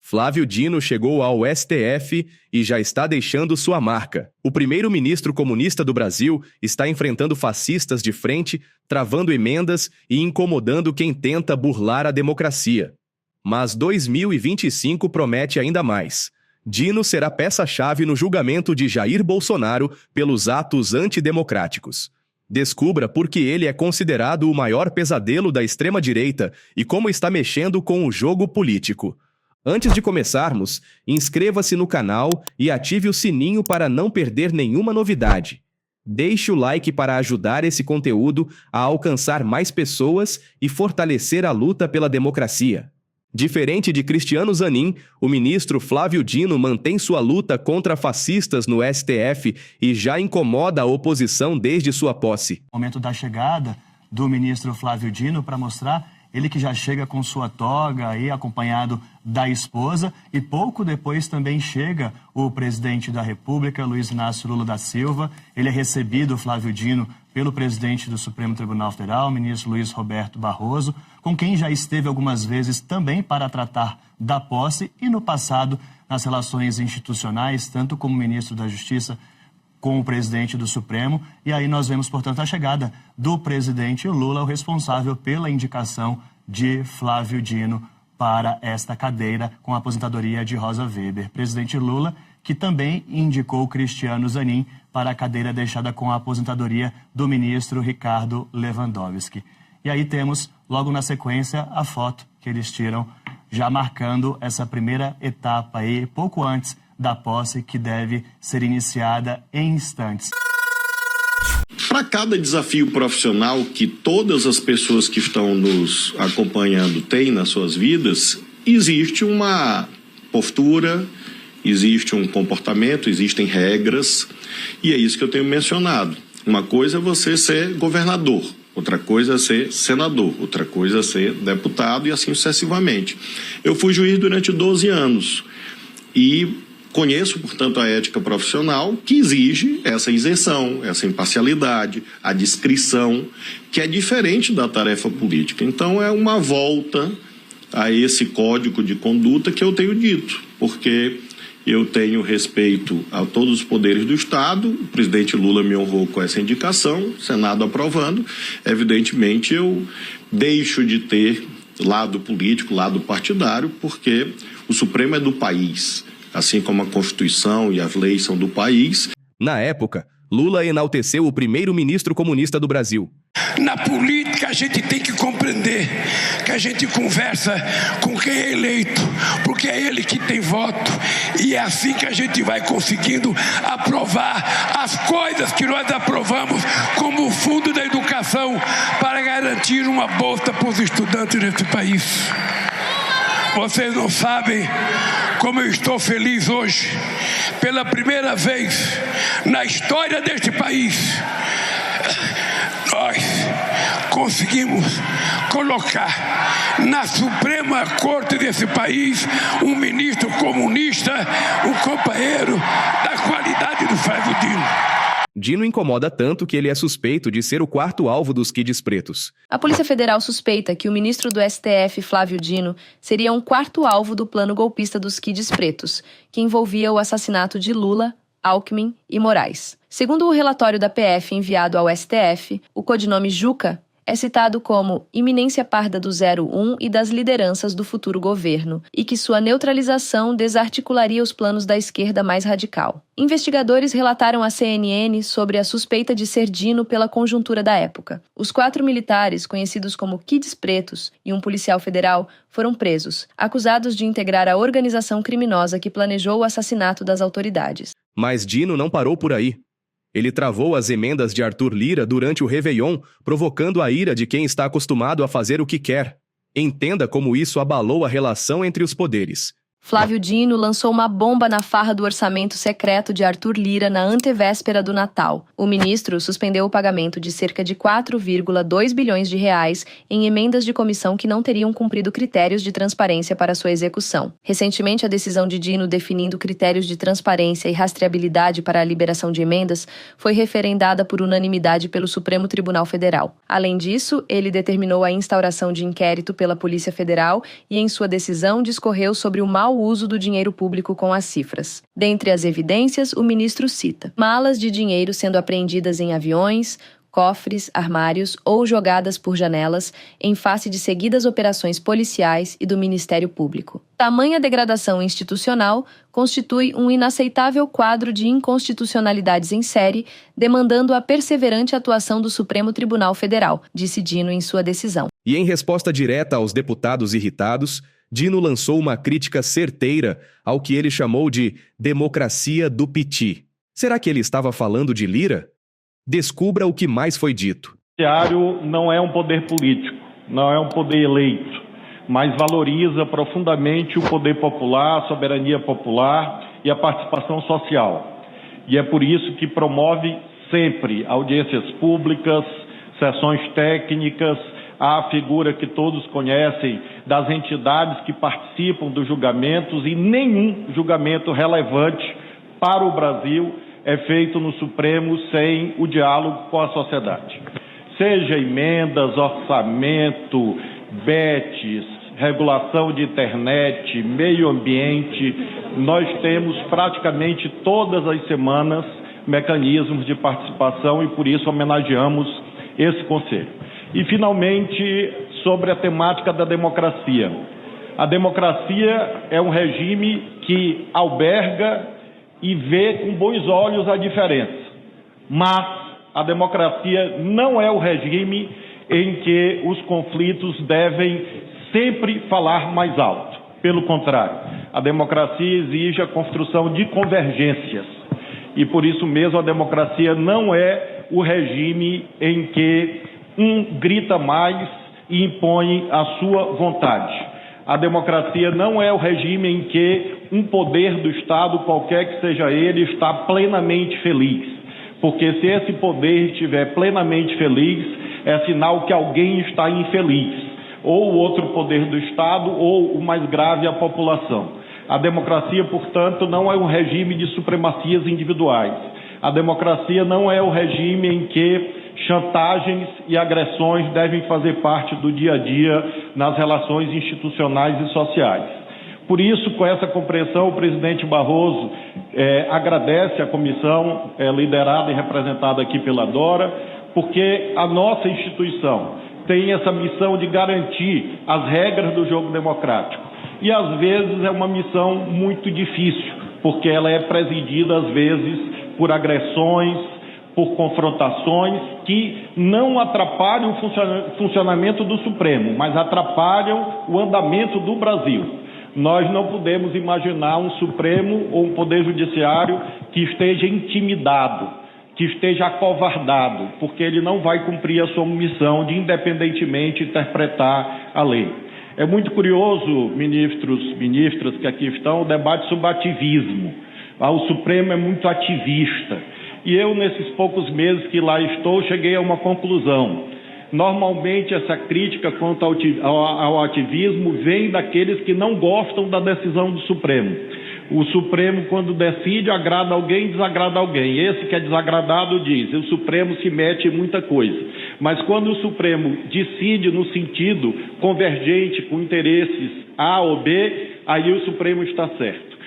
Flávio Dino chegou ao STF e já está deixando sua marca. O primeiro-ministro comunista do Brasil está enfrentando fascistas de frente, travando emendas e incomodando quem tenta burlar a democracia. Mas 2025 promete ainda mais. Dino será peça-chave no julgamento de Jair Bolsonaro pelos atos antidemocráticos. Descubra por que ele é considerado o maior pesadelo da extrema-direita e como está mexendo com o jogo político. Antes de começarmos, inscreva-se no canal e ative o sininho para não perder nenhuma novidade. Deixe o like para ajudar esse conteúdo a alcançar mais pessoas e fortalecer a luta pela democracia. Diferente de Cristiano Zanin, o ministro Flávio Dino mantém sua luta contra fascistas no STF e já incomoda a oposição desde sua posse. Momento da chegada do ministro Flávio Dino para mostrar ele que já chega com sua toga aí, acompanhado da esposa, e pouco depois também chega o presidente da República, Luiz Inácio Lula da Silva. Ele é recebido, Flávio Dino, pelo presidente do Supremo Tribunal Federal, ministro Luiz Roberto Barroso, com quem já esteve algumas vezes também para tratar da posse e no passado nas relações institucionais, tanto como ministro da Justiça com o presidente do Supremo. E aí nós vemos, portanto, a chegada do presidente Lula, o responsável pela indicação de Flávio Dino para esta cadeira com a aposentadoria de Rosa Weber. Presidente Lula, que também indicou Cristiano Zanin para a cadeira deixada com a aposentadoria do ministro Ricardo Lewandowski. E aí temos, logo na sequência, a foto que eles tiram, já marcando essa primeira etapa aí, pouco antes da posse, que deve ser iniciada em instantes. Para cada desafio profissional que todas as pessoas que estão nos acompanhando têm nas suas vidas, existe uma postura, existe um comportamento, existem regras, e é isso que eu tenho mencionado. Uma coisa é você ser governador, outra coisa é ser senador, outra coisa é ser deputado e assim sucessivamente. Eu fui juiz durante 12 anos e conheço, portanto, a ética profissional que exige essa isenção, essa imparcialidade, a discrição, que é diferente da tarefa política. Então, é uma volta a esse código de conduta que eu tenho dito, porque eu tenho respeito a todos os poderes do Estado, o presidente Lula me honrou com essa indicação, o Senado aprovando, evidentemente eu deixo de ter lado político, lado partidário, porque o Supremo é do país, assim como a Constituição e as leis são do país. Na época, Lula enalteceu o primeiro-ministro comunista do Brasil. Na política, a gente tem que compreender que a gente conversa com quem é eleito, porque é ele que tem voto, e é assim que a gente vai conseguindo aprovar as coisas que nós aprovamos, como o Fundo da Educação, para garantir uma bolsa para os estudantes desse país. Vocês não sabem como eu estou feliz hoje. Pela primeira vez na história deste país, nós conseguimos colocar na Suprema Corte desse país um ministro comunista, um companheiro da qualidade do Flávio Dino. Dino incomoda tanto que ele é suspeito de ser o quarto alvo dos Kids Pretos. A Polícia Federal suspeita que o ministro do STF, Flávio Dino, seria um quarto alvo do plano golpista dos Kids Pretos, que envolvia o assassinato de Lula, Alckmin e Moraes. Segundo o relatório da PF enviado ao STF, o codinome Juca é citado como iminência parda do 01 e das lideranças do futuro governo, e que sua neutralização desarticularia os planos da esquerda mais radical. Investigadores relataram à CNN sobre a suspeita de ser Dino pela conjuntura da época. Os 4 militares, conhecidos como Kids Pretos, e um policial federal, foram presos, acusados de integrar a organização criminosa que planejou o assassinato das autoridades. Mas Dino não parou por aí. Ele travou as emendas de Arthur Lira durante o Réveillon, provocando a ira de quem está acostumado a fazer o que quer. Entenda como isso abalou a relação entre os poderes. Flávio Dino lançou uma bomba na farra do orçamento secreto de Arthur Lira na antevéspera do Natal. O ministro suspendeu o pagamento de cerca de 4,2 bilhões de reais em emendas de comissão que não teriam cumprido critérios de transparência para sua execução. Recentemente, a decisão de Dino definindo critérios de transparência e rastreabilidade para a liberação de emendas foi referendada por unanimidade pelo Supremo Tribunal Federal. Além disso, ele determinou a instauração de inquérito pela Polícia Federal e, em sua decisão, discorreu sobre o mau mau uso do dinheiro público com as cifras. Dentre as evidências, o ministro cita malas de dinheiro sendo apreendidas em aviões, cofres, armários ou jogadas por janelas em face de seguidas operações policiais e do Ministério Público. Tamanha degradação institucional constitui um inaceitável quadro de inconstitucionalidades em série, demandando a perseverante atuação do Supremo Tribunal Federal, disse Dino em sua decisão. E em resposta direta aos deputados irritados, Dino lançou uma crítica certeira ao que ele chamou de democracia do piti. Será que ele estava falando de Lira? Descubra o que mais foi dito. O judiciário não é um poder político, não é um poder eleito, mas valoriza profundamente o poder popular, a soberania popular e a participação social. E é por isso que promove sempre audiências públicas, sessões técnicas, a figura que todos conhecem das entidades que participam dos julgamentos, e nenhum julgamento relevante para o Brasil é feito no Supremo sem o diálogo com a sociedade. Seja emendas, orçamento, BETs, regulação de internet, meio ambiente, nós temos praticamente todas as semanas mecanismos de participação e por isso homenageamos esse Conselho. E, finalmente, sobre a temática da democracia. A democracia é um regime que alberga e vê com bons olhos a diferença. Mas a democracia não é o regime em que os conflitos devem sempre falar mais alto. Pelo contrário, a democracia exige a construção de convergências. E por isso mesmo a democracia não é o regime em que um grita mais e impõe a sua vontade. A democracia não é o regime em que um poder do Estado, qualquer que seja ele, está plenamente feliz. Porque se esse poder estiver plenamente feliz, é sinal que alguém está infeliz. Ou o outro poder do Estado, ou o mais grave, a população. A democracia, portanto, não é um regime de supremacias individuais. A democracia não é o regime em que chantagens e agressões devem fazer parte do dia a dia nas relações institucionais e sociais. Por isso, com essa compreensão, o presidente Barroso agradece a comissão liderada e representada aqui pela Dora, porque a nossa instituição tem essa missão de garantir as regras do jogo democrático. E, às vezes, é uma missão muito difícil, porque ela é presidida, às vezes, por agressões, por confrontações que não atrapalham o funcionamento do Supremo, mas atrapalham o andamento do Brasil. Nós não podemos imaginar um Supremo ou um Poder Judiciário que esteja intimidado, que esteja acovardado, porque ele não vai cumprir a sua missão de independentemente interpretar a lei. É muito curioso, ministras que aqui estão, o debate sobre ativismo. O Supremo é muito ativista. E eu, nesses poucos meses que lá estou, cheguei a uma conclusão. Normalmente, essa crítica quanto ao ativismo vem daqueles que não gostam da decisão do Supremo. O Supremo, quando decide, agrada alguém, desagrada alguém. Esse que é desagradado diz, o Supremo se mete em muita coisa. Mas quando o Supremo decide no sentido convergente com interesses A ou B, aí o Supremo está certo.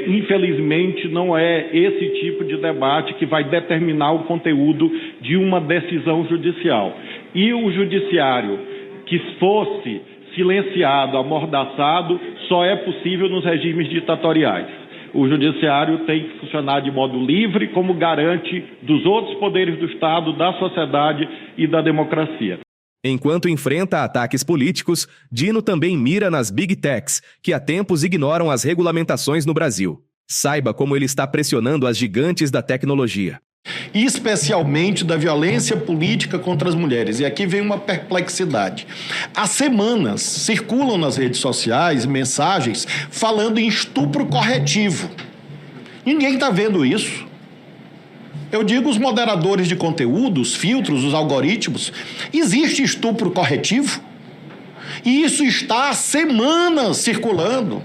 Infelizmente, não é esse tipo de debate que vai determinar o conteúdo de uma decisão judicial. E o judiciário que fosse silenciado, amordaçado, só é possível nos regimes ditatoriais. O judiciário tem que funcionar de modo livre, como garante dos outros poderes do Estado, da sociedade e da democracia. Enquanto enfrenta ataques políticos, Dino também mira nas Big Techs, que há tempos ignoram as regulamentações no Brasil. Saiba como ele está pressionando as gigantes da tecnologia. Especialmente da violência política contra as mulheres. E aqui vem uma perplexidade. Há semanas circulam nas redes sociais mensagens falando em estupro corretivo. Ninguém está vendo isso. Eu digo os moderadores de conteúdo, os filtros, os algoritmos. Existe estupro corretivo? E isso está há semanas circulando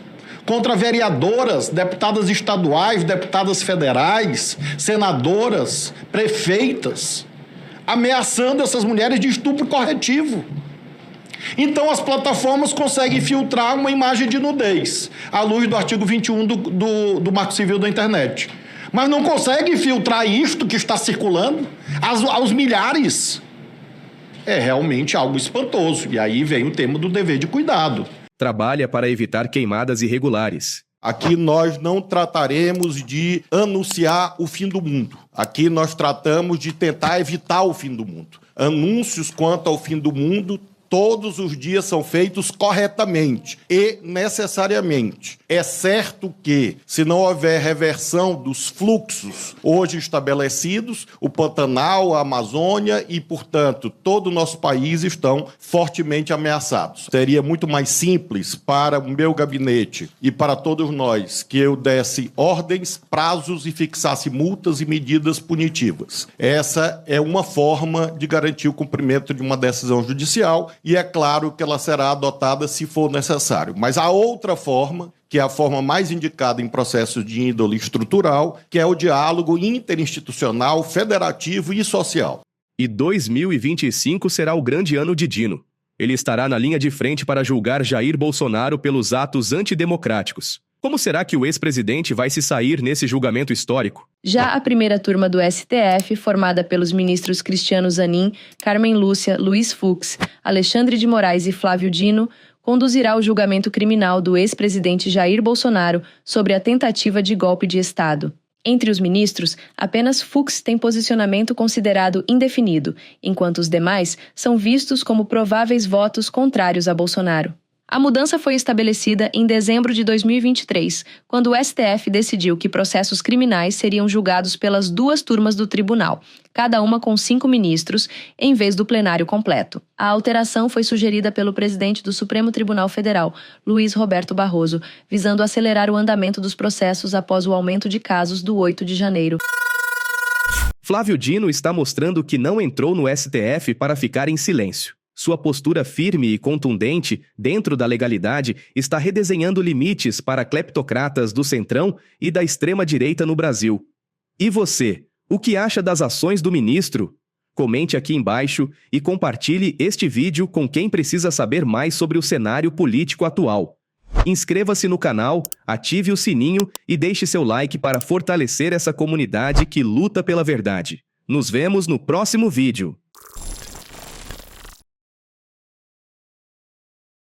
contra vereadoras, deputadas estaduais, deputadas federais, senadoras, prefeitas, ameaçando essas mulheres de estupro corretivo. Então as plataformas conseguem filtrar uma imagem de nudez, à luz do artigo 21 do Marco Civil da Internet. Mas não conseguem filtrar isto que está circulando aos milhares. É realmente algo espantoso. E aí vem o tema do dever de cuidado. Trabalha para evitar queimadas irregulares. Aqui nós não trataremos de anunciar o fim do mundo. Aqui nós tratamos de tentar evitar o fim do mundo. Anúncios quanto ao fim do mundo todos os dias são feitos corretamente e necessariamente. É certo que, se não houver reversão dos fluxos hoje estabelecidos, o Pantanal, a Amazônia e, portanto, todo o nosso país estão fortemente ameaçados. Seria muito mais simples para o meu gabinete e para todos nós que eu desse ordens, prazos e fixasse multas e medidas punitivas. Essa é uma forma de garantir o cumprimento de uma decisão judicial e é claro que ela será adotada se for necessário. Mas a outra forma, que é a forma mais indicada em processos de índole estrutural, que é o diálogo interinstitucional, federativo e social. E 2025 será o grande ano de Dino. Ele estará na linha de frente para julgar Jair Bolsonaro pelos atos antidemocráticos. Como será que o ex-presidente vai se sair nesse julgamento histórico? Já a primeira turma do STF, formada pelos ministros Cristiano Zanin, Carmen Lúcia, Luiz Fux, Alexandre de Moraes e Flávio Dino, conduzirá o julgamento criminal do ex-presidente Jair Bolsonaro sobre a tentativa de golpe de Estado. Entre os ministros, apenas Fux tem posicionamento considerado indefinido, enquanto os demais são vistos como prováveis votos contrários a Bolsonaro. A mudança foi estabelecida em dezembro de 2023, quando o STF decidiu que processos criminais seriam julgados pelas duas turmas do tribunal, cada uma com 5 ministros, em vez do plenário completo. A alteração foi sugerida pelo presidente do Supremo Tribunal Federal, Luiz Roberto Barroso, visando acelerar o andamento dos processos após o aumento de casos do 8 de janeiro. Flávio Dino está mostrando que não entrou no STF para ficar em silêncio. Sua postura firme e contundente, dentro da legalidade, está redesenhando limites para cleptocratas do centrão e da extrema-direita no Brasil. E você, o que acha das ações do ministro? Comente aqui embaixo e compartilhe este vídeo com quem precisa saber mais sobre o cenário político atual. Inscreva-se no canal, ative o sininho e deixe seu like para fortalecer essa comunidade que luta pela verdade. Nos vemos no próximo vídeo.